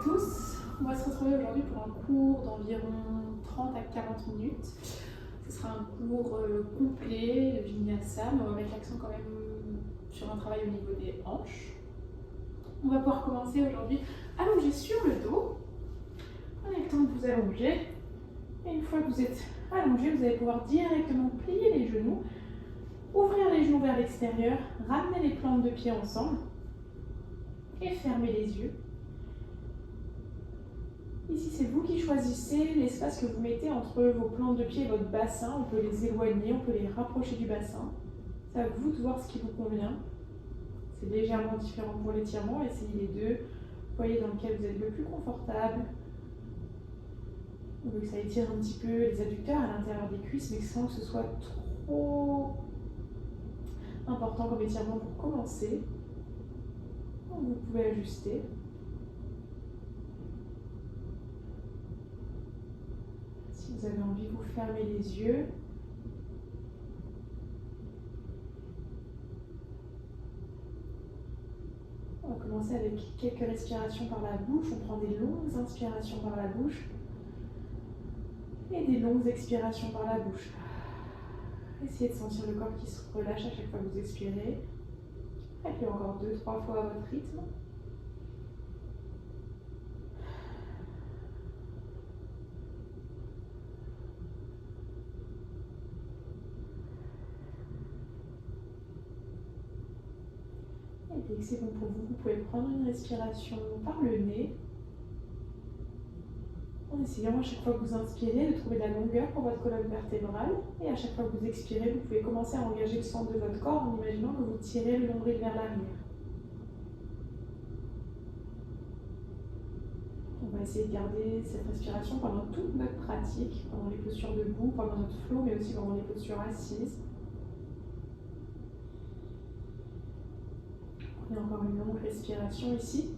tous, on va se retrouver aujourd'hui pour un cours d'environ 30 à 40 minutes. Ce sera un cours complet de Vinyasa, mais on va mettre l'accent quand même sur un travail au niveau des hanches. On va pouvoir commencer aujourd'hui allongé sur le dos. Prenez le temps de vous allonger. Et une fois que vous êtes allongé, vous allez pouvoir directement plier les genoux, ouvrir les genoux vers l'extérieur, ramener les plantes de pied ensemble et fermer les yeux. Ici, c'est vous qui choisissez l'espace que vous mettez entre vos plantes de pied et votre bassin. On peut les éloigner, on peut les rapprocher du bassin. C'est à vous de voir ce qui vous convient. C'est légèrement différent pour l'étirement. Essayez les deux. Voyez dans lequel vous êtes le plus confortable. On veut que ça étire un petit peu les adducteurs à l'intérieur des cuisses, mais sans que ce soit trop important comme étirement pour commencer. Donc vous pouvez ajuster. Si vous avez envie, vous fermez les yeux. On va commencer avec quelques respirations par la bouche. On prend des longues inspirations par la bouche et des longues expirations par la bouche. Essayez de sentir le corps qui se relâche à chaque fois que vous expirez. Faites-le encore 2-3 fois à votre rythme. Et dès que c'est bon pour vous, vous pouvez prendre une respiration par le nez. En essayant à chaque fois que vous inspirez de trouver de la longueur pour votre colonne vertébrale. Et à chaque fois que vous expirez, vous pouvez commencer à engager le centre de votre corps en imaginant que vous tirez le nombril vers l'arrière. On va essayer de garder cette respiration pendant toute notre pratique, pendant les postures debout, pendant notre flow, mais aussi pendant les postures assises. Prenez encore une longue respiration ici.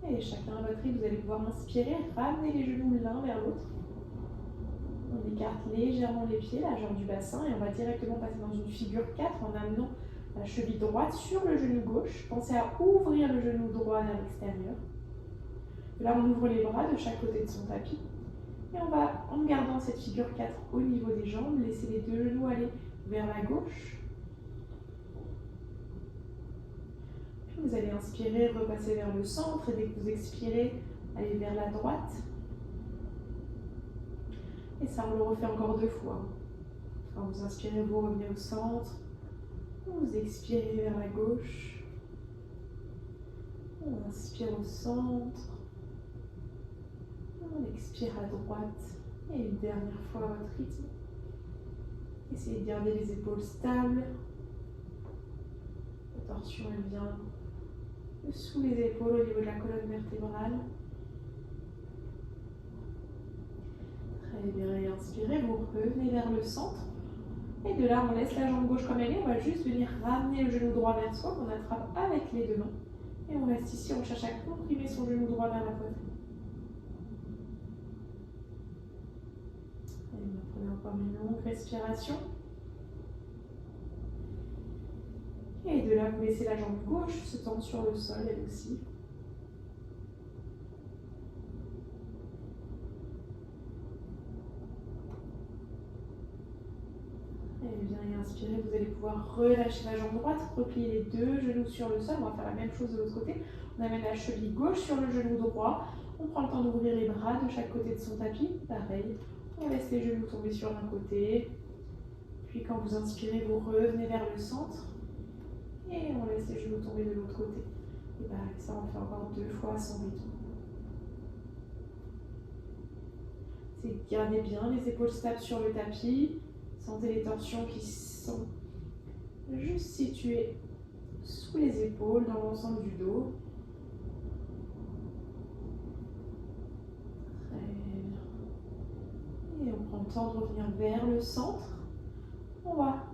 Et chacun à votre rythme, vous allez pouvoir inspirer, ramener les genoux l'un vers l'autre. On écarte légèrement les pieds, la jambe du bassin, et on va directement passer dans une figure 4 en amenant la cheville droite sur le genou gauche. Pensez à ouvrir le genou droit vers l'extérieur. Là, on ouvre les bras de chaque côté de son tapis. Et on va, en gardant cette figure 4 au niveau des jambes, laisser les deux genoux aller vers la gauche. Puis vous allez inspirer, repasser vers le centre, et dès que vous expirez, aller vers la droite. Et ça, on le refait encore 2 fois. Quand vous inspirez, vous revenez au centre. Vous expirez vers la gauche. On inspire au centre. On expire à droite. Et une dernière fois à votre rythme. Essayez de garder les épaules stables. La torsion, elle vient sous les épaules au niveau de la colonne vertébrale. Très bien, et inspirez, vous revenez vers le centre. Et de là, on laisse la jambe gauche comme elle est. On va juste venir ramener le genou droit vers soi, qu'on attrape avec les deux mains. Et on reste ici, on cherche à comprimer son genou droit vers la poitrine. Et on prenez encore une longue respiration. Et de là, vous laissez la jambe gauche se tendre sur le sol, elle aussi. Et bien, et inspirez, vous allez pouvoir relâcher la jambe droite, replier les deux genoux sur le sol. On va faire la même chose de l'autre côté. On amène la cheville gauche sur le genou droit. On prend le temps d'ouvrir les bras de chaque côté de son tapis. Pareil, on laisse les genoux tomber sur un côté. Puis quand vous inspirez, vous revenez vers le centre. Et on laisse les genoux tomber de l'autre côté. Et pareil, ça on fait encore 2 fois à son rythme. C'est garder bien les épaules stables sur le tapis. Sentez les torsions qui sont juste situées sous les épaules, dans l'ensemble du dos. Très bien. Et on prend le temps de revenir vers le centre. On va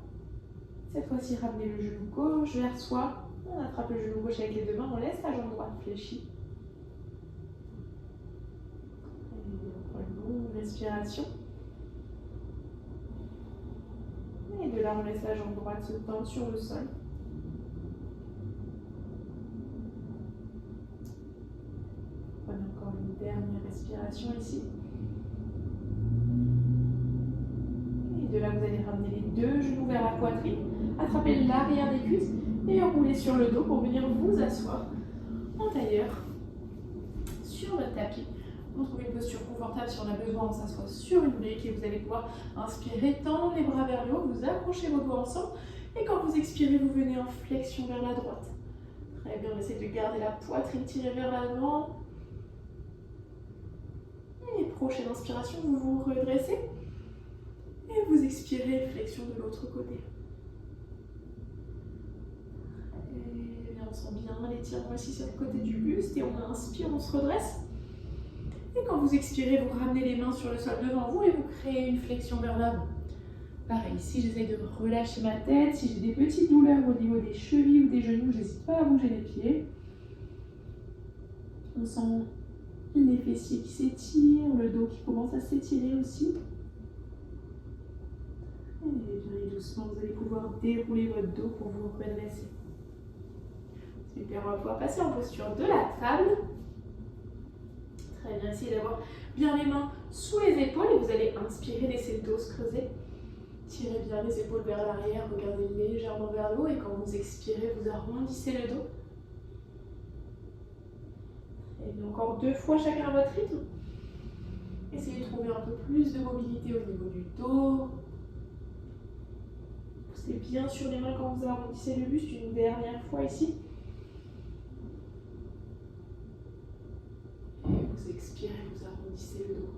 cette fois-ci ramener le genou gauche vers soi. On attrape le genou gauche avec les deux mains. On laisse la jambe droite fléchie. Et on prend une longue respiration. Et de là, on laisse la jambe droite se tendre sur le sol. Encore une dernière respiration ici. Et de là, vous allez ramener les deux genoux vers la poitrine, attraper l'arrière des cuisses et rouler sur le dos pour venir vous asseoir en tailleur sur le tapis. On trouve une posture confortable. Si on a besoin, on s'assoit sur une brique et vous allez pouvoir inspirer, tendre les bras vers le haut, vous accrochez vos doigts ensemble et quand vous expirez, vous venez en flexion vers la droite. Très bien, on essaie de garder la poitrine tirée vers l'avant. Et prochaine inspiration, vous vous redressez et vous expirez, flexion de l'autre côté. Et bien, on sent bien l'étirement ici sur le côté du buste et on inspire, on se redresse. Et quand vous expirez, vous ramenez les mains sur le sol devant vous et vous créez une flexion vers l'avant. Pareil, si j'essaie de relâcher ma tête, si j'ai des petites douleurs au niveau des chevilles ou des genoux, je n'hésite pas à bouger les pieds. On sent les fessiers qui s'étirent, le dos qui commence à s'étirer aussi. Et bien doucement, vous allez pouvoir dérouler votre dos pour vous redresser. Super, on va pouvoir passer en posture de la table. Très bien, essayez d'avoir bien les mains sous les épaules et vous allez inspirer, laisser le dos se creuser. Tirez bien les épaules vers l'arrière, regardez légèrement vers le haut et quand vous expirez, vous arrondissez le dos. Et bien encore 2 fois chacun à votre rythme. Essayez de trouver un peu plus de mobilité au niveau du dos. Poussez bien sur les mains quand vous arrondissez le buste une dernière fois ici. Et vous expirez, vous arrondissez le dos.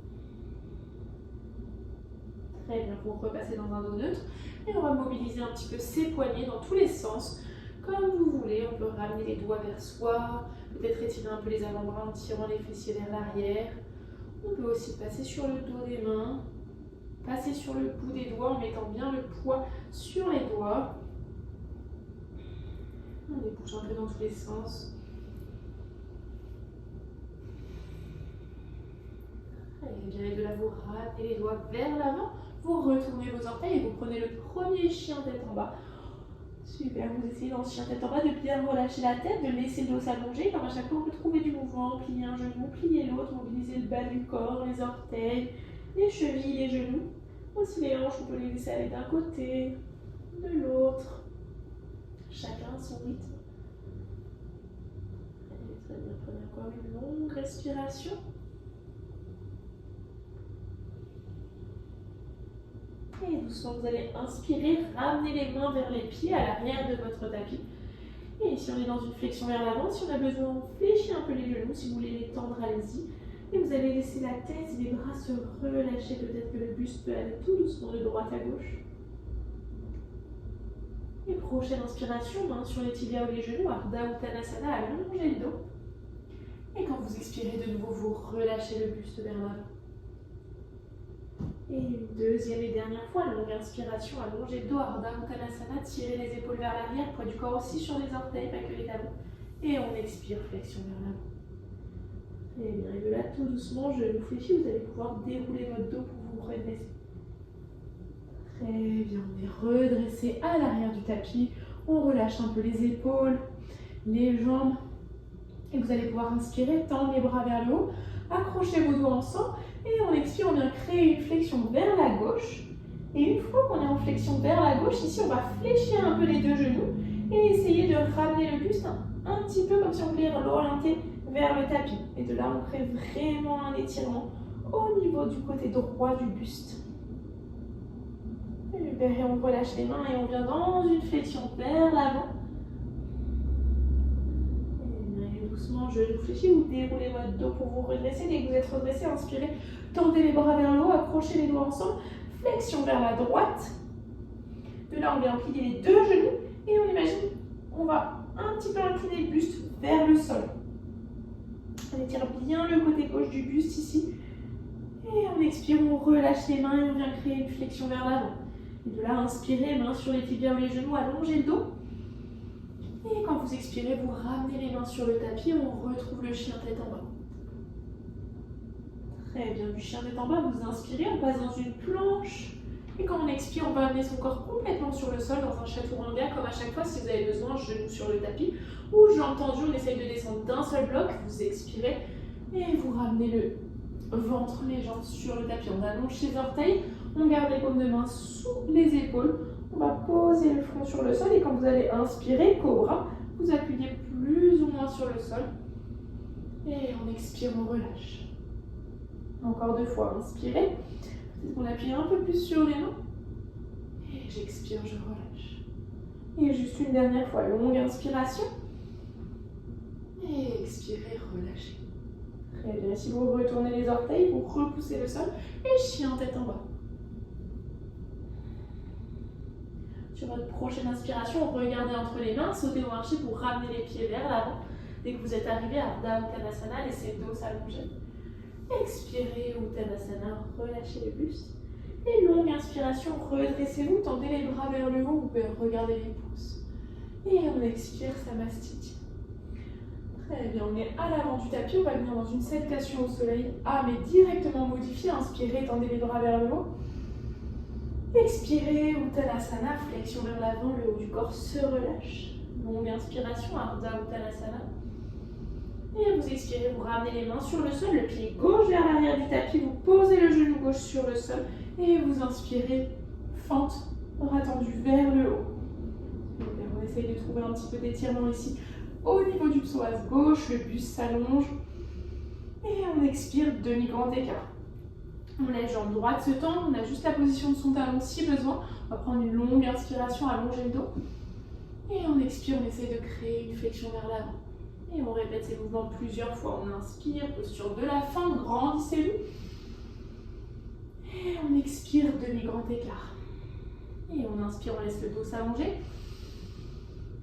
Très bien, vous repassez dans un dos neutre. Et on va mobiliser un petit peu ses poignets dans tous les sens. Comme vous voulez, on peut ramener les doigts vers soi, peut-être étirer un peu les avant-bras en tirant les fessiers vers l'arrière. On peut aussi passer sur le dos des mains, passer sur le bout des doigts en mettant bien le poids sur les doigts. On les bouge un peu dans tous les sens. Et bien, et de là, vous ramenez les doigts vers l'avant, vous retournez vos orteils et vous prenez le premier chien tête en bas. Super, vous essayez dans ce chien tête en bas de bien relâcher la tête, de laisser le dos s'allonger. Comme à chaque fois, on peut trouver du mouvement, plier un genou, plier l'autre, mobiliser le bas du corps, les orteils, les chevilles, les genoux. Aussi les hanches, on peut les laisser aller d'un côté, de l'autre. Chacun son rythme. Allez, très bien, prenez encore une longue respiration. Et doucement, vous allez inspirer, ramener les mains vers les pieds à l'arrière de votre tapis. Et ici, on est dans une flexion vers l'avant. Si on a besoin, on fléchit un peu les genoux. Si vous voulez les tendre, allez-y. Et vous allez laisser la tête et les bras se relâcher. Peut-être que le buste peut aller tout doucement de droite à gauche. Et prochaine inspiration, main sur les tibias ou les genoux, Ardha Uttanasana, allongez le dos. Et quand vous expirez de nouveau, vous relâchez le buste vers l'avant. Et une deuxième et dernière fois, longue inspiration, allongez le dos, Ardha Uttanasana, tirez les épaules vers l'arrière, poids du corps aussi sur les orteils, pas que les talons. Et on expire, flexion vers l'avant. Et bien, et de là, tout doucement, genou fléchi, vous allez pouvoir dérouler votre dos pour vous redresser. Très bien, on est redressé à l'arrière du tapis, on relâche un peu les épaules, les jambes, et vous allez pouvoir inspirer, tendre les bras vers le haut, accrochez vos doigts ensemble, et on expire, on vient créer une flexion vers la gauche. Et une fois qu'on est en flexion vers la gauche, ici on va fléchir un peu les deux genoux et essayer de ramener le buste un petit peu comme si on voulait l'orienter vers le tapis. Et de là, on crée vraiment un étirement au niveau du côté droit du buste. Et on relâche les mains et on vient dans une flexion vers l'avant. Et doucement, genou fléchi, vous déroulez votre dos pour vous redresser. Dès que vous êtes redressé, inspirez, tendez les bras vers le haut, accrochez les doigts ensemble, flexion vers la droite. De là, on vient plier les deux genoux et on imagine, on va un petit peu incliner le buste vers le sol. On étire bien le côté gauche du buste ici. Et on expire, on relâche les mains et on vient créer une flexion vers l'avant. Et de là, inspirez, mains sur les tibias ou les genoux, allongez le dos. Et quand vous expirez, vous ramenez les mains sur le tapis et on retrouve le chien tête en bas. Très bien, du chien tête en bas, vous inspirez, on passe dans une planche. Et quand on expire, on va amener son corps complètement sur le sol dans un chaturanga, comme à chaque fois si vous avez besoin, genoux sur le tapis. Ou jambes tendues, on essaye de descendre d'un seul bloc, vous expirez, Et vous ramenez le ventre, les jambes sur le tapis. On allonge les orteils, on garde les paumes de main sous les épaules. On va poser le front sur le sol et quand vous allez inspirer, cobra, vous appuyez plus ou moins sur le sol. Et on expire, on relâche. Encore 2 fois, inspirez. On appuie un peu plus sur les mains. Et j'expire, je relâche. Et juste une dernière fois, longue inspiration. Et expirez, relâchez. Très bien, si vous retournez les orteils, vous repoussez le sol. Et chien tête en bas. Sur votre prochaine inspiration, regardez entre les mains, sautez au marché pour ramener les pieds vers l'avant. Dès que vous êtes arrivé à Ardha Uttanasana, laissez le dos s'allonger. Expirez Uttanasana, relâchez le buste. Et longue inspiration, redressez-vous, tendez les bras vers le haut, vous pouvez regarder les pouces. Et on expire Samastiti. Très bien, on est à l'avant du tapis, on va venir dans une salutation au soleil. Ah, mais directement modifié, inspirez, tendez les bras vers le haut. Expirez, Uttanasana, flexion vers l'avant, le haut du corps se relâche. Longue inspiration, Ardha Uttanasana. Et vous expirez, vous ramenez les mains sur le sol, le pied gauche vers l'arrière du tapis, vous posez le genou gauche sur le sol et vous inspirez, fente, bras tendu vers le haut. Donc, on essaye de trouver un petit peu d'étirement ici au niveau du psoas gauche, le buste s'allonge et on expire, demi-grand écart. On laisse jambe droite se tendre, on a juste la position de son talon si besoin. On va prendre une longue inspiration, allonger le dos. Et on expire, on essaie de créer une flexion vers l'avant. Et on répète ces mouvements plusieurs fois. On inspire, posture de la fin, grandissez-vous. Et on expire, demi-grand écart. Et on inspire, on laisse le dos s'allonger.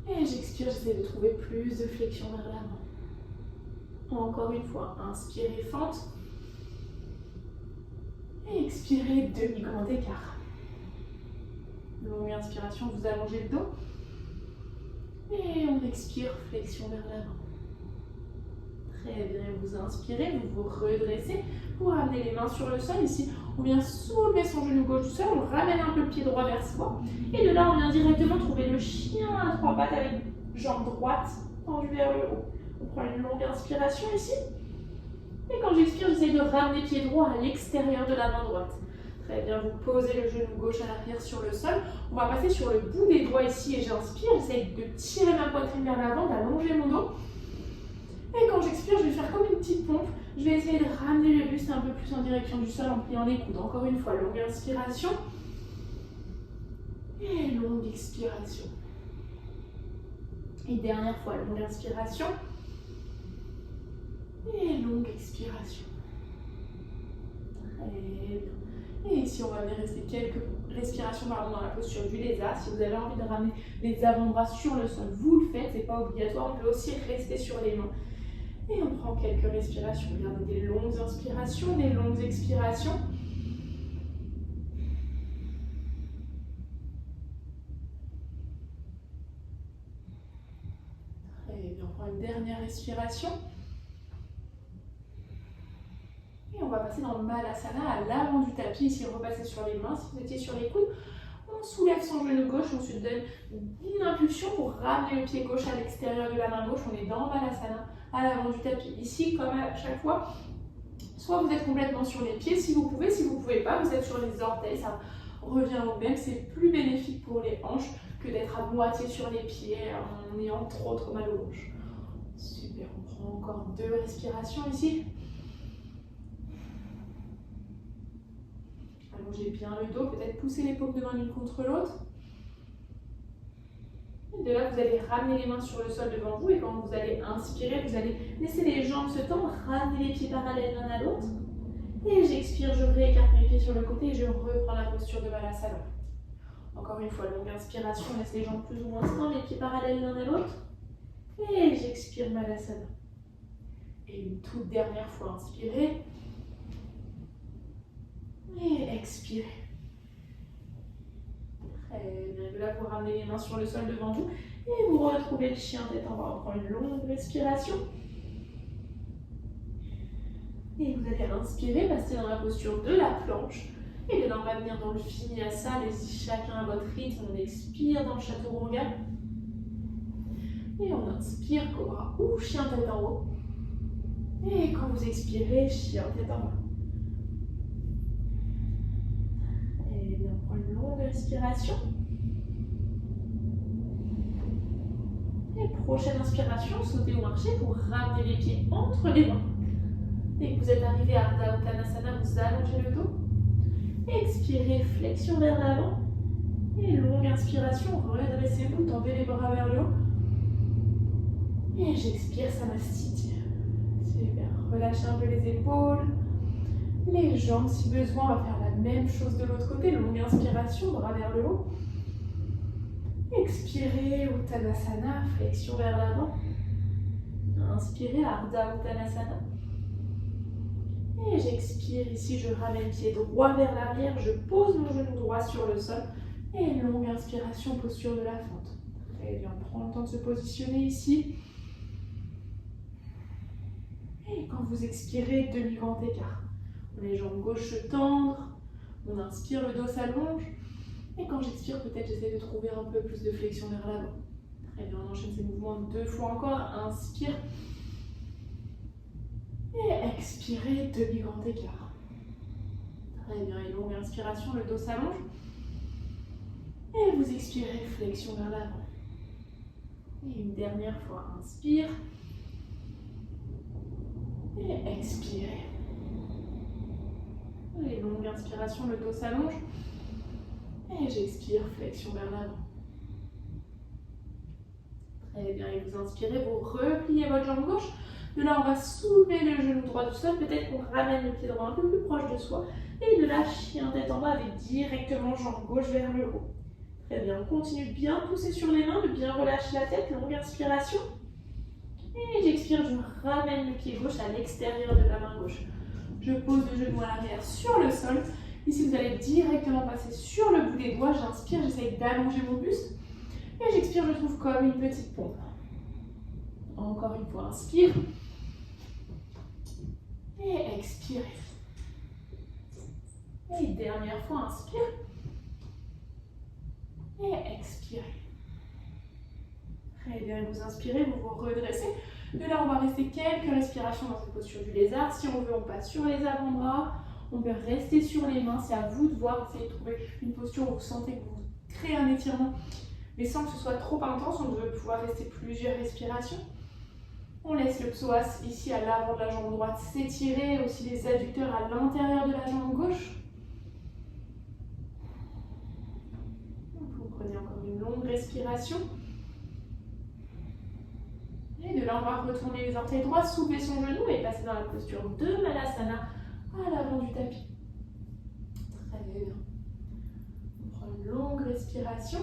Et j'expire, j'essaie de trouver plus de flexion vers l'avant. Encore une fois, inspirez, fente. Et expirez, demi-grand écart. Longue inspiration, vous allongez le dos. Et on expire, flexion vers l'avant. Très bien, vous inspirez, vous vous redressez. Vous ramenez les mains sur le sol. Ici, on vient soulever son genou gauche du sol. On ramène un peu le pied droit vers soi. Et de là, on vient directement trouver le chien à 3 pattes avec jambe droite tendue vers le haut. On prend une longue inspiration ici. Et quand j'expire, j'essaie de ramener pied droit à l'extérieur de la main droite. Très bien, vous posez le genou gauche à l'arrière sur le sol. On va passer sur le bout des doigts ici et j'inspire. J'essaie de tirer ma poitrine vers l'avant, d'allonger mon dos. Et quand j'expire, je vais faire comme une petite pompe. Je vais essayer de ramener le buste un peu plus en direction du sol en pliant les coudes. Encore une fois, longue inspiration. Et longue expiration. Et dernière fois, longue inspiration. Et longue expiration. Très bien. Et ici, on va venir rester quelques respirations dans la posture du lézard. Si vous avez envie de ramener les avant-bras sur le sol, vous le faites, c'est pas obligatoire. On peut aussi rester sur les mains. Et on prend quelques respirations. Regardez des longues inspirations, des longues expirations. Très bien, on prend une dernière respiration. Et on va passer dans le Malasana à l'avant du tapis. Ici, repasser sur les mains. Si vous étiez sur les coudes, on soulève son genou gauche. On se donne une impulsion pour ramener le pied gauche à l'extérieur de la main gauche. On est dans Malasana à l'avant du tapis. Ici, comme à chaque fois, soit vous êtes complètement sur les pieds si vous pouvez. Si vous ne pouvez pas, vous êtes sur les orteils. Ça revient au même. C'est plus bénéfique pour les hanches que d'être à moitié sur les pieds en ayant trop mal aux hanches. Super, on prend encore 2 respirations ici. Allongez bien le dos, peut-être pousser les paumes de main l'une contre l'autre. Et de là, vous allez ramener les mains sur le sol devant vous et quand vous allez inspirer, vous allez laisser les jambes se tendre, ramener les pieds parallèles l'un à l'autre. Et j'expire, je réécarte mes pieds sur le côté et je reprends la posture de Malasana. Encore une fois, longue inspiration, on laisse les jambes plus ou moins tendres, les pieds parallèles l'un à l'autre. Et j'expire Malasana. Et une toute dernière fois, inspirez. Et expirez. Très bien. De là, vous ramenez les mains sur le sol devant vous et vous retrouvez le chien tête en bas. On prend une longue respiration. Et vous allez inspirer, passer dans la posture de la planche. Et de là, on va venir dans le Vinyasa. Allez-y, chacun à votre rythme. On expire dans le Chaturanga. Et on inspire, Cobra ou chien tête en haut. Et quand vous expirez, chien tête en bas. Et bien, on prend une longue respiration. Et prochaine inspiration, sautez ou marchez pour ramener les pieds entre les mains. Dès que vous êtes arrivé à Ardha Uttanasana, vous allongez le dos. Expirez, flexion vers l'avant. Et longue inspiration, redressez-vous, tendez les bras vers le haut. Et j'expire, Samastiti. Super, relâchez un peu les épaules, les jambes si besoin. On va faire la même chose de l'autre côté. Longue inspiration, bras vers le haut. Expirez, Uttanasana, flexion vers l'avant. Inspirez, Ardha Uttanasana. Et j'expire ici, je ramène le pied droit vers l'arrière, je pose mon genou droit sur le sol. Et longue inspiration, posture de la fente. Très bien, on prend le temps de se positionner ici. Et quand vous expirez, demi-grand écart. Les jambes gauches se tendent, on inspire, le dos s'allonge. Et quand j'expire, peut-être j'essaie de trouver un peu plus de flexion vers l'avant. Très bien, on enchaîne ces mouvements 2 fois encore. Inspire. Et expirez, demi-grand écart. Très bien, et longue inspiration, le dos s'allonge. Et vous expirez, flexion vers l'avant. Et une dernière fois, inspire. Et expirez. Et longue inspiration, le dos s'allonge. Et j'expire, flexion vers l'avant. Très bien, et vous inspirez, vous repliez votre jambe gauche. De là, on va soulever le genou droit du sol. Peut-être qu'on ramène le pied droit un peu plus proche de soi. Et de là, chien tête en bas avec directement jambe gauche vers le haut. Très bien, on continue de bien pousser sur les mains, de bien relâcher la tête. Longue inspiration. Et j'expire, je ramène le pied gauche à l'extérieur de la main gauche. Je pose le genou à l'arrière sur le sol. Ici, vous allez directement passer sur le bout des doigts. J'inspire, j'essaye d'allonger mon buste. Et j'expire, je trouve comme une petite pompe. Encore une fois, inspire. Et expirez. Et dernière fois, inspire. Et expirez. Très bien, vous inspirez, vous vous redressez. De là, on va rester quelques respirations dans cette posture du lézard. Si on veut, on passe sur les avant-bras. On peut rester sur les mains. C'est à vous de voir. Essayez de trouver une posture où vous sentez que vous créez un étirement, mais sans que ce soit trop intense. On veut pouvoir rester plusieurs respirations. On laisse le psoas ici à l'avant de la jambe droite s'étirer. Aussi les adducteurs à l'intérieur de la jambe gauche. Vous prenez encore une longue respiration. Et de là, on va retourner les orteils droits, soulever son genou et passer dans la posture de Malasana à l'avant du tapis. Très bien. On prend une longue respiration.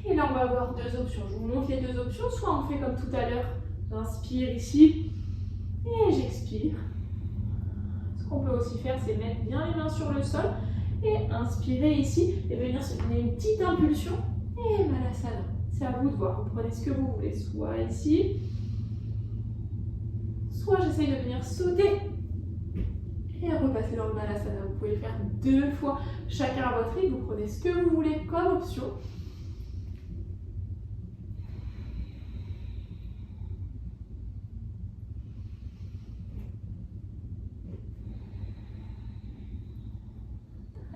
Et là, on va avoir 2 options. Je vous montre les 2 options. Soit on fait comme tout à l'heure. J'inspire ici et j'expire. Ce qu'on peut aussi faire, c'est mettre bien les mains sur le sol et inspirer ici et venir se donner une petite impulsion et Malasana. C'est à vous de voir, vous prenez ce que vous voulez, soit ici, soit j'essaye de venir sauter et repasser dans le Malasana. Vous pouvez le faire 2 fois, chacun à votre rythme, vous prenez ce que vous voulez comme option.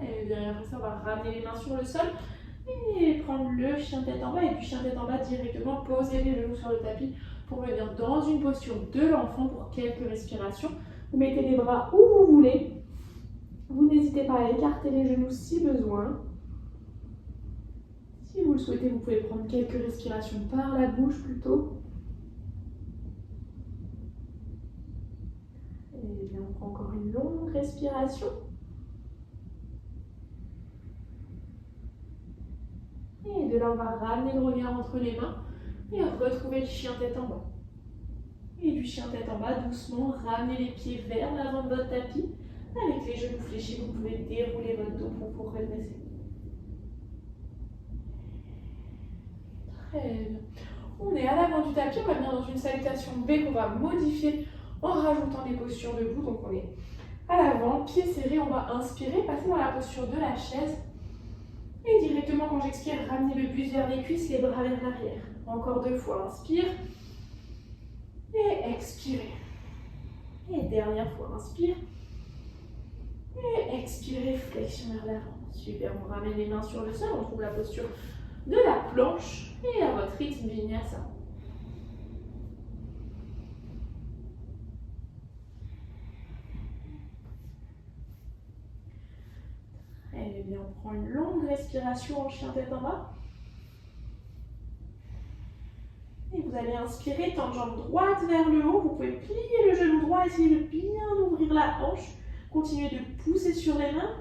Et bien après ça, on va ramener les mains sur le sol. Et prendre le chien tête en bas et puis chien tête en bas directement, poser les genoux sur le tapis pour venir dans une posture de l'enfant pour quelques respirations. Vous mettez les bras où vous voulez. Vous n'hésitez pas à écarter les genoux si besoin. Si vous le souhaitez, vous pouvez prendre quelques respirations par la bouche plutôt. Et bien, on prend encore une longue respiration. Et de là, on va ramener le regard entre les mains et retrouver le chien tête en bas. Et du chien tête en bas, doucement, ramenez les pieds vers l'avant de votre tapis. Avec les genoux fléchis, vous pouvez dérouler votre dos pour vous redresser. Très bien. On est à l'avant du tapis, on va venir dans une salutation B qu'on va modifier en rajoutant des postures debout. Donc on est à l'avant, pieds serrés, on va inspirer, passer dans la posture de la chaise. Et directement, quand j'expire, ramenez le buste vers les cuisses, les bras vers l'arrière. Encore 2 fois, inspire. Et expirez. Et dernière fois, inspire. Et expirez, flexion vers l'avant. Super, on ramène les mains sur le sol, on trouve la posture de la planche et à votre rythme, vinyasa. Eh bien, on prend une longue respiration en chien tête en bas. Et vous allez inspirer, tendre jambe droite vers le haut. Vous pouvez plier le genou droit, essayer de bien ouvrir la hanche. Continuez de pousser sur les mains.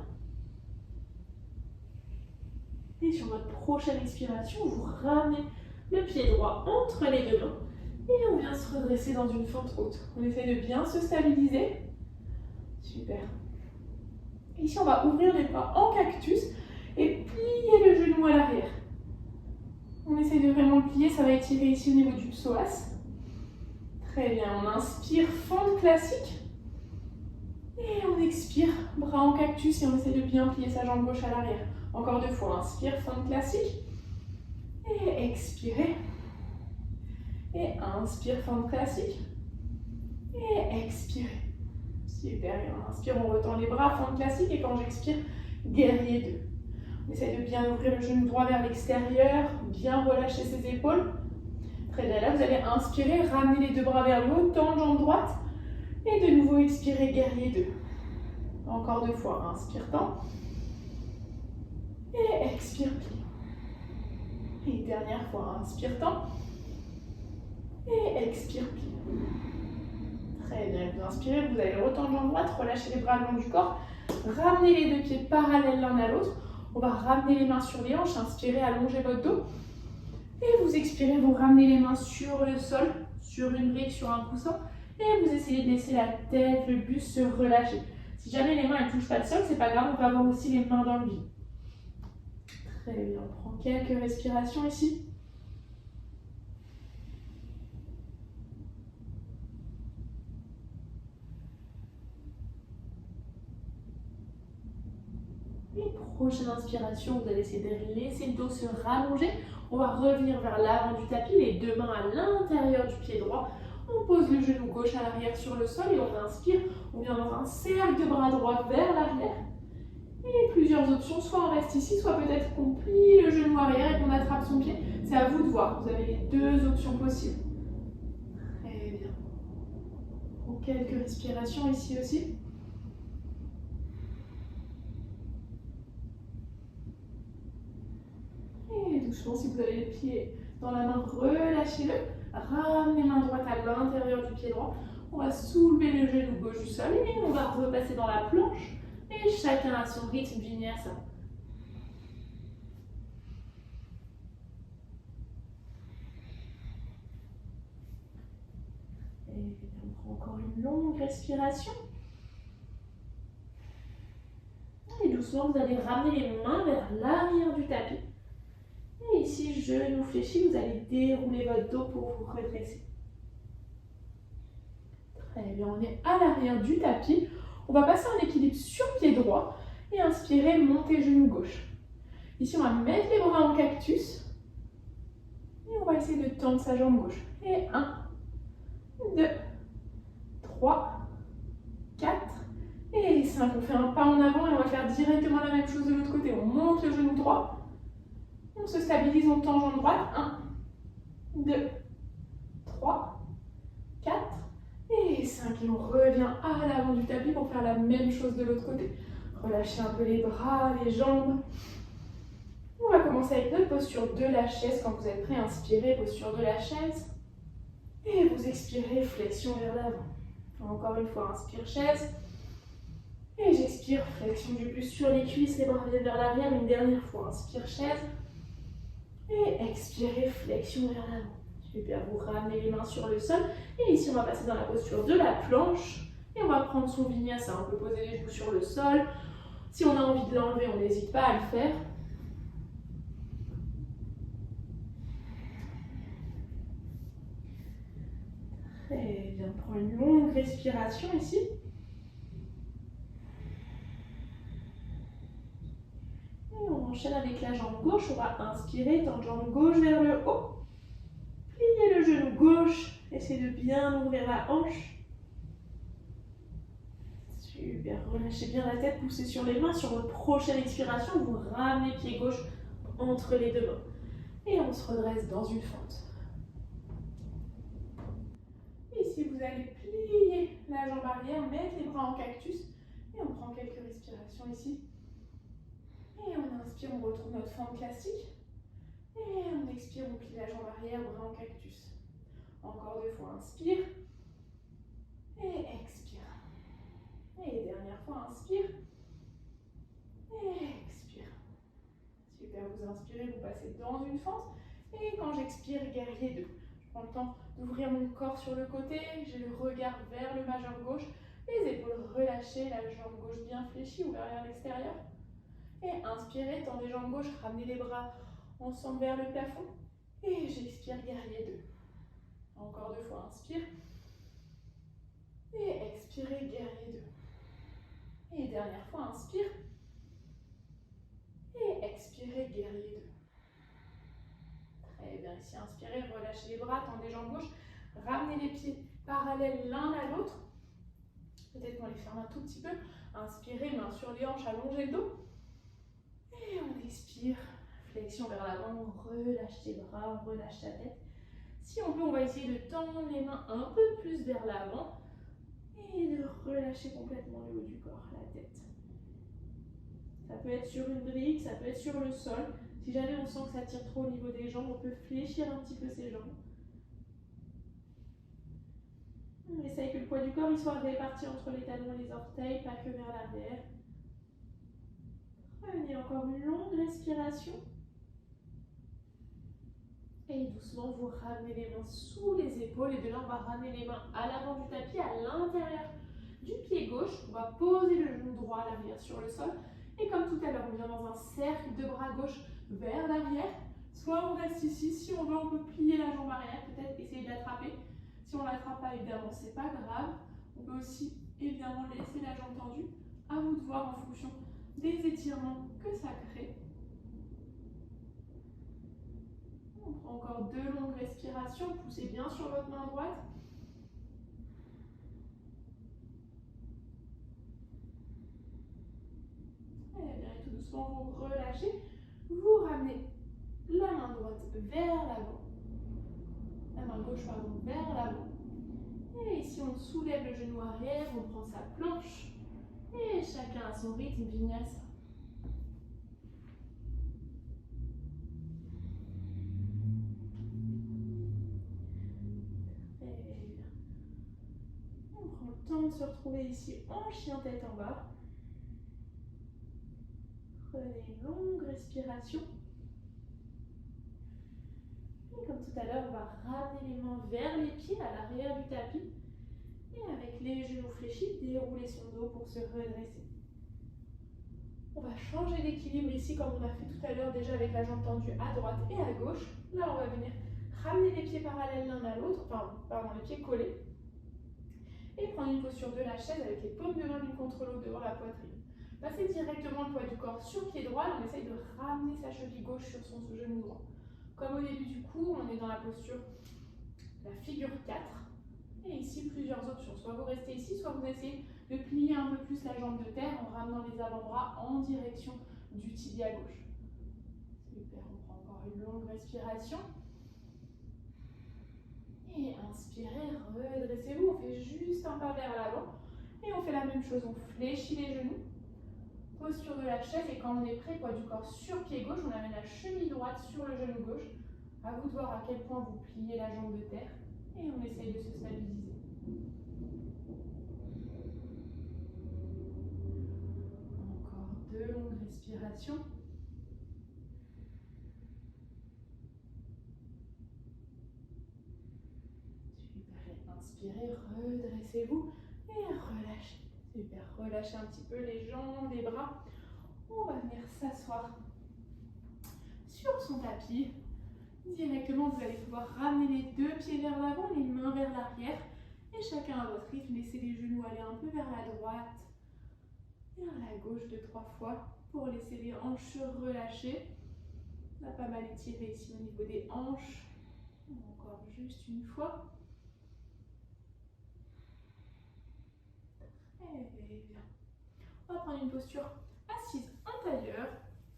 Et sur votre prochaine expiration, vous ramenez le pied droit entre les deux mains. Et on vient se redresser dans une fente haute. On essaie de bien se stabiliser. Super. Ici, on va ouvrir les bras en cactus et plier le genou à l'arrière. On essaie de vraiment le plier, ça va étirer ici au niveau du psoas. Très bien, on inspire, fente classique. Et on expire, bras en cactus et on essaie de bien plier sa jambe gauche à l'arrière. Encore 2 fois, inspire, fente classique. Et expirez. Et inspire, fente classique. Et expirez. Super, et on inspire, on retend les bras, fente classique. Et quand j'expire, guerrier 2. On essaie de bien ouvrir le genou droit vers l'extérieur, bien relâcher ses épaules. Très bien, là vous allez inspirer, ramener les 2 bras vers le haut, tendre jambe droite. Et de nouveau expirer, guerrier 2. Encore 2 fois, inspire, tend. Et expire, plie. Et dernière fois, inspire, tend. Et expire, plie. Très bien, vous inspirez, vous allez retendre jambe droite, relâcher les bras le long du corps. Ramenez les 2 pieds parallèles l'un à l'autre. On va ramener les mains sur les hanches, inspirez, allongez votre dos. Et vous expirez, vous ramenez les mains sur le sol, sur une brique, sur un coussin. Et vous essayez de laisser la tête, le buste se relâcher. Si jamais les mains ne touchent pas le sol, c'est pas grave, on peut avoir aussi les mains dans le vide. Très bien, on prend quelques respirations ici. Et prochaine inspiration, vous allez essayer de laisser le dos se rallonger. On va revenir vers l'avant du tapis, les 2 mains à l'intérieur du pied droit. On pose le genou gauche à l'arrière sur le sol et on inspire. On vient dans un cercle de bras droits vers l'arrière. Et plusieurs options, soit on reste ici, soit peut-être qu'on plie le genou arrière et qu'on attrape son pied. C'est à vous de voir, vous avez les 2 options possibles. Très bien. On prend quelques respirations ici aussi. Et doucement, si vous avez le pied dans la main, relâchez-le. Ramenez main droite à l'intérieur du pied droit. On va soulever le genou gauche du sol et on va repasser dans la planche. Et chacun à son rythme, vinyasa. Et on prend encore une longue respiration. Et doucement, vous allez ramener les mains vers l'arrière du tapis. Et ici, genou fléchi, vous allez dérouler votre dos pour vous redresser. Très bien, on est à l'arrière du tapis. On va passer en équilibre sur pied droit et inspirer, monter genou gauche. Ici, on va mettre les bras en cactus et on va essayer de tendre sa jambe gauche. Et 1, 2, 3, 4 et 5. On fait un pas en avant et on va faire directement la même chose de l'autre côté. On monte le genou droit, on se stabilise, on tend jambe droite. 1, 2, 3, 4 et 5. Et on revient à l'avant du tapis pour faire la même chose de l'autre côté. Relâchez un peu les bras, les jambes. On va commencer avec notre posture de la chaise. Quand vous êtes prêt, inspirez, posture de la chaise. Et vous expirez, flexion vers l'avant. Encore une fois, inspire, chaise. Et j'expire, flexion du buste sur les cuisses, les bras vers l'arrière. Une dernière fois, inspire, chaise. Et expirez, flexion vers l'avant. Super, vous ramenez les mains sur le sol. Et ici, on va passer dans la posture de la planche. Et on va prendre son vinyasa. On peut poser les genoux sur le sol. Si on a envie de l'enlever, on n'hésite pas à le faire. Très bien, on prend une longue respiration ici. Et on enchaîne avec la jambe gauche. On va inspirer, tendre jambe gauche vers le haut. Pliez le genou gauche, essayez de bien ouvrir la hanche. Super, relâchez bien la tête, poussez sur les mains. Sur votre prochaine expiration, vous ramenez pied gauche entre les deux mains. Et on se redresse dans une fente. Ici, vous allez plier la jambe arrière, mettre les bras en cactus. Et on prend quelques respirations ici. Et on inspire, on retrouve notre forme classique. Et on expire, on plie la jambe arrière, bras en cactus. Encore 2 fois, inspire. Et expire. Et dernière fois, inspire. Et expire. Super, vous inspirez, vous passez dans une fente. Et quand j'expire, guerrier 2. Je prends le temps d'ouvrir mon corps sur le côté. J'ai le regard vers le majeur gauche. Les épaules relâchées, la jambe gauche bien fléchie, ouvert vers l'extérieur. Et inspirez, tendez les jambes gauche, ramenez les bras ensemble vers le plafond. Et j'expire, guerrier 2. Encore 2 fois, inspire. Et expirez, guerrier 2. Et dernière fois, inspire. Et expirez, guerrier 2. Très bien, ici, inspirez, relâchez les bras, tendez les jambes gauche, ramenez les pieds parallèles l'un à l'autre. Peut-être qu'on les ferme un tout petit peu. Inspirez, main sur les hanches, allongez le dos. Et on expire, flexion vers l'avant, relâche les bras, relâche la tête. Si on peut, on va essayer de tendre les mains un peu plus vers l'avant et de relâcher complètement le haut du corps, la tête. Ça peut être sur une brique, ça peut être sur le sol. Si jamais on sent que ça tire trop au niveau des jambes, on peut fléchir un petit peu ses jambes. On essaye que le poids du corps il soit réparti entre les talons et les orteils, pas que vers l'arrière. Prenez encore une longue respiration. Et doucement, vous ramenez les mains sous les épaules. Et de là, on va ramener les mains à l'avant du tapis, à l'intérieur du pied gauche. On va poser le genou droit à l'arrière sur le sol. Et comme tout à l'heure, on vient dans un cercle de bras gauche vers l'arrière. Soit on reste ici, si on veut, on peut plier la jambe arrière, peut-être essayer de l'attraper. Si on ne l'attrape pas, évidemment, c'est pas grave. On peut aussi, évidemment, laisser la jambe tendue. À vous de voir en fonction des étirements que ça crée. On prend encore 2 longues respirations. Poussez bien sur votre main droite. Et bien, et tout doucement, vous relâchez. Vous ramenez la main droite vers l'avant. La main gauche, pardon, vers l'avant. Et ici, on soulève le genou arrière, on prend sa planche. Et chacun à son rythme, vinyasa. On prend le temps de se retrouver ici en chien tête en bas. Prenez une longue respiration. Et comme tout à l'heure, on va ramener les mains vers les pieds à l'arrière du tapis. Et avec les genoux fléchis, dérouler son dos pour se redresser. On va changer d'équilibre ici comme on a fait tout à l'heure déjà avec la jambe tendue à droite et à gauche. Là, on va venir ramener les pieds parallèles l'un à l'autre, pardon, les pieds collés. Et prendre une posture de la chaise avec les paumes de main l'une contre l'autre devant la poitrine. Passez directement le poids du corps sur pied droit. On essaye de ramener sa cheville gauche sur son genou droit. Comme au début du cours, on est dans la posture, la figure 4. Et ici, plusieurs options. Soit vous restez ici, soit vous essayez de plier un peu plus la jambe de terre en ramenant les avant-bras en direction du tibia gauche. Super, on prend encore une longue respiration. Et inspirez, redressez-vous. On fait juste un pas vers l'avant. Et on fait la même chose, on fléchit les genoux. Posture de la chaise, et quand on est prêt, poids du corps sur pied gauche, on amène la cheville droite sur le genou gauche. À vous de voir à quel point vous pliez la jambe de terre. Et on essaye de se stabiliser. Encore 2 longues respirations. Super, inspirez, redressez-vous et relâchez. Super, relâchez un petit peu les jambes, les bras. On va venir s'asseoir sur son tapis. Directement, vous allez pouvoir ramener les 2 pieds vers l'avant, les mains vers l'arrière. Et chacun à votre rythme, laissez les genoux aller un peu vers la droite et vers la gauche 2-3 fois pour laisser les hanches relâcher. On a pas mal étiré ici au niveau des hanches. Encore encore juste une fois. Et bien. On va prendre une posture assise en tailleur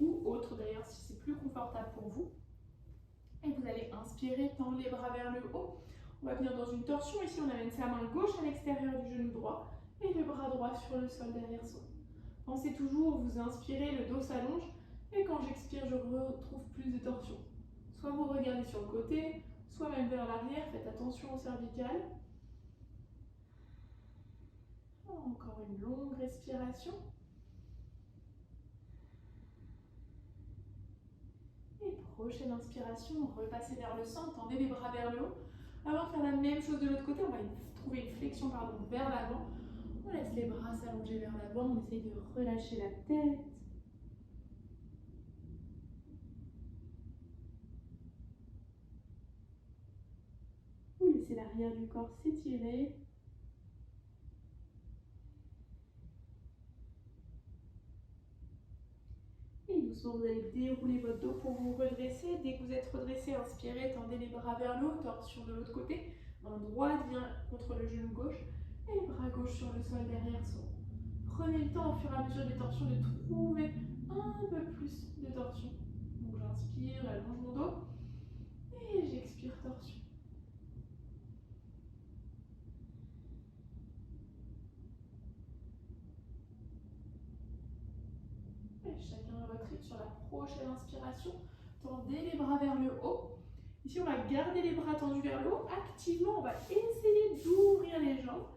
ou autre d'ailleurs si c'est plus confortable pour vous. Et vous allez inspirer, tendre les bras vers le haut. On va venir dans une torsion. Ici, on amène sa main gauche à l'extérieur du genou droit et le bras droit sur le sol derrière soi. Pensez toujours, vous inspirez, le dos s'allonge et quand j'expire, je retrouve plus de torsion. Soit vous regardez sur le côté, soit même vers l'arrière. Faites attention au cervical. Encore une longue respiration. Et prochaine inspiration, repassez vers le centre, tendez les bras vers le haut. Avant de faire la même chose de l'autre côté, on va trouver une flexion vers l'avant. On laisse les bras s'allonger vers l'avant, on essaye de relâcher la tête. Vous laissez l'arrière du corps s'étirer. Et doucement, vous allez dérouler votre dos pour vous redresser. Dès que vous êtes redressé, inspirez, tendez les bras vers le haut, torsion de l'autre côté. Main droite vient contre le genou gauche et le bras gauche sur le sol derrière soi. Prenez le temps au fur et à mesure des torsions de trouver un peu plus de torsion. Donc j'inspire, j'allonge mon dos et j'expire torsion. Et chacun à votre rythme sur la prochaine inspiration. Tendez les bras vers le haut. Ici, on va garder les bras tendus vers le haut. Activement, on va essayer d'ouvrir les jambes.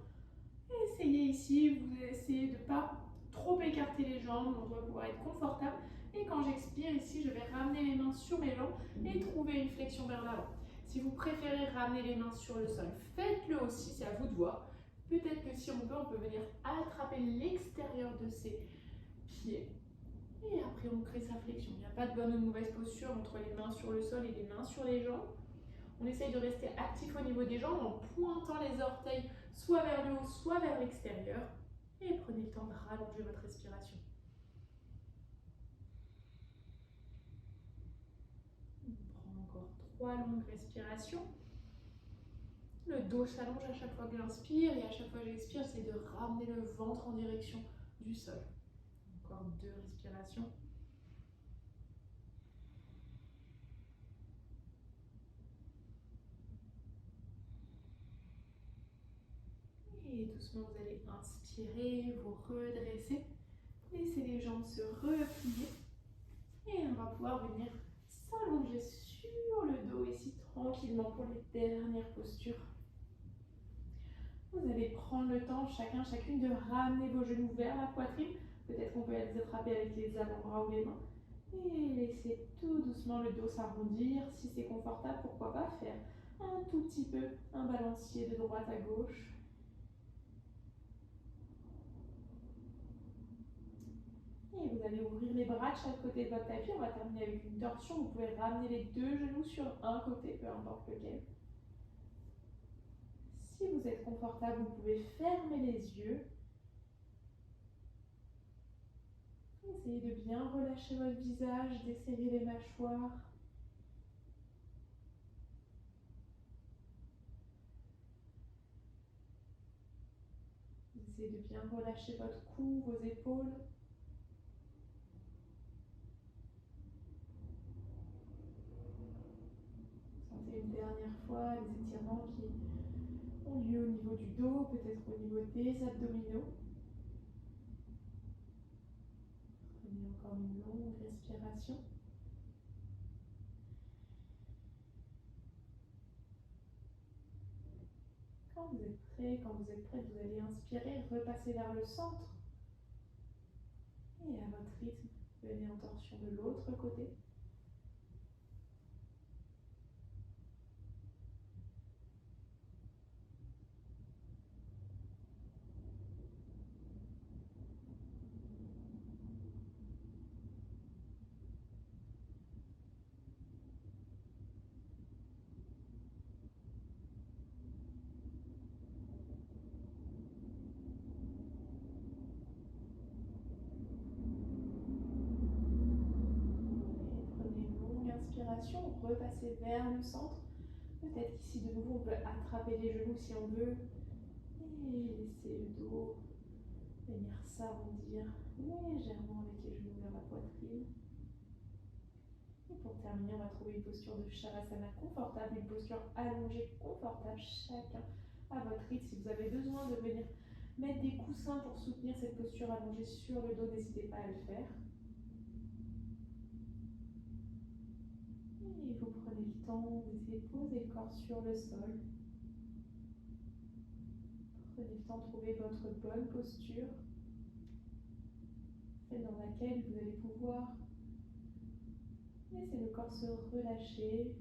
Essayez ici, vous essayez de ne pas trop écarter les jambes. On doit pouvoir être confortable. Et quand j'expire ici, je vais ramener les mains sur mes jambes et trouver une flexion vers l'avant. Si vous préférez ramener les mains sur le sol, faites-le aussi, c'est à vous de voir. Peut-être que si on peut venir attraper l'extérieur de ses pieds. Et après, on crée sa flexion. Il n'y a pas de bonne ou de mauvaise posture entre les mains sur le sol et les mains sur les jambes. On essaye de rester actif au niveau des jambes en pointant les orteils soit vers le haut, soit vers l'extérieur. Et prenez le temps de rallonger votre respiration. On prend encore 3 longues respirations. Le dos s'allonge à chaque fois que j'inspire et à chaque fois que j'expire, j'essaie de ramener le ventre en direction du sol. Encore 2 respirations. Et doucement, vous allez inspirer, vous redresser. Laissez les jambes se replier. Et on va pouvoir venir s'allonger sur le dos ici tranquillement pour les dernières postures. Vous allez prendre le temps, chacune, de ramener vos genoux vers la poitrine. Peut-être qu'on peut les attraper avec les avant-bras ou les mains. Et laissez tout doucement le dos s'arrondir. Si c'est confortable, pourquoi pas faire un tout petit peu un balancier de droite à gauche. Et vous allez ouvrir les bras de chaque côté de votre tapis. On va terminer avec une torsion. Vous pouvez ramener les 2 genoux sur un côté, peu importe lequel. Si vous êtes confortable, vous pouvez fermer les yeux. Essayez de bien relâcher votre visage, desserrer les mâchoires. Essayez de bien relâcher votre cou, vos épaules. Sentez une dernière fois les étirements qui ont lieu au niveau du dos, peut-être au niveau des abdominaux. Prenez encore une longue respiration. Quand vous êtes prêt, vous allez inspirer, repasser vers le centre. Et à votre rythme, venez en torsion de l'autre côté. Repassez vers le centre. Peut-être Peut-être qu'ici de nouveau on peut attraper les genoux si on veut et laisser le dos venir s'arrondir légèrement avec les genoux vers la poitrine. Et pour terminer, on va trouver une posture de Shavasana confortable, une posture allongée confortable, chacun à votre rythme. Si vous avez besoin de venir mettre des coussins pour soutenir cette posture allongée sur le dos, n'hésitez pas à le faire. Et vous prenez le temps d'essayer de poser le corps sur le sol. Prenez le temps de trouver votre bonne posture, celle dans laquelle vous allez pouvoir laisser le corps se relâcher.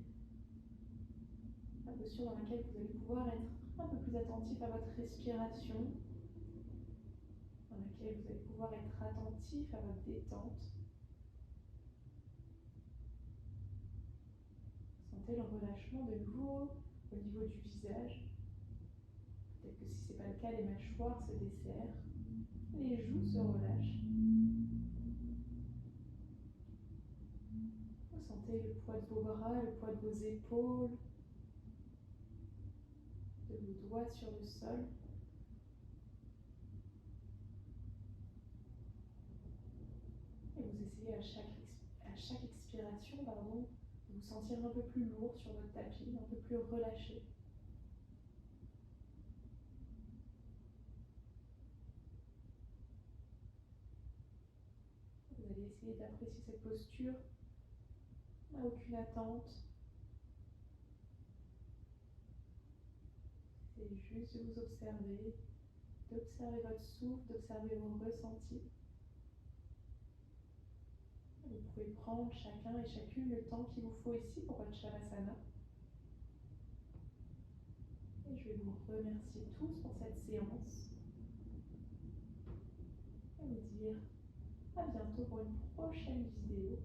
La posture dans laquelle vous allez pouvoir être un peu plus attentif à votre respiration, dans laquelle vous allez pouvoir être attentif à votre détente. Sentez le relâchement de nouveau au niveau du visage. Peut-être que si ce n'est pas le cas, les mâchoires se desserrent, les joues se relâchent. Vous sentez le poids de vos bras, le poids de vos épaules, de vos doigts sur le sol. Et vous essayez à chaque expiration, de vous sentir un peu plus lourd sur votre tapis, un peu plus relâché. Vous allez essayer d'apprécier cette posture. Il n'y a aucune attente. C'est juste de vous observer, d'observer votre souffle, d'observer vos ressentis. Vous pouvez prendre chacun et chacune le temps qu'il vous faut ici pour votre Shavasana. Et je vais vous remercier tous pour cette séance. Et vous dire à bientôt pour une prochaine vidéo.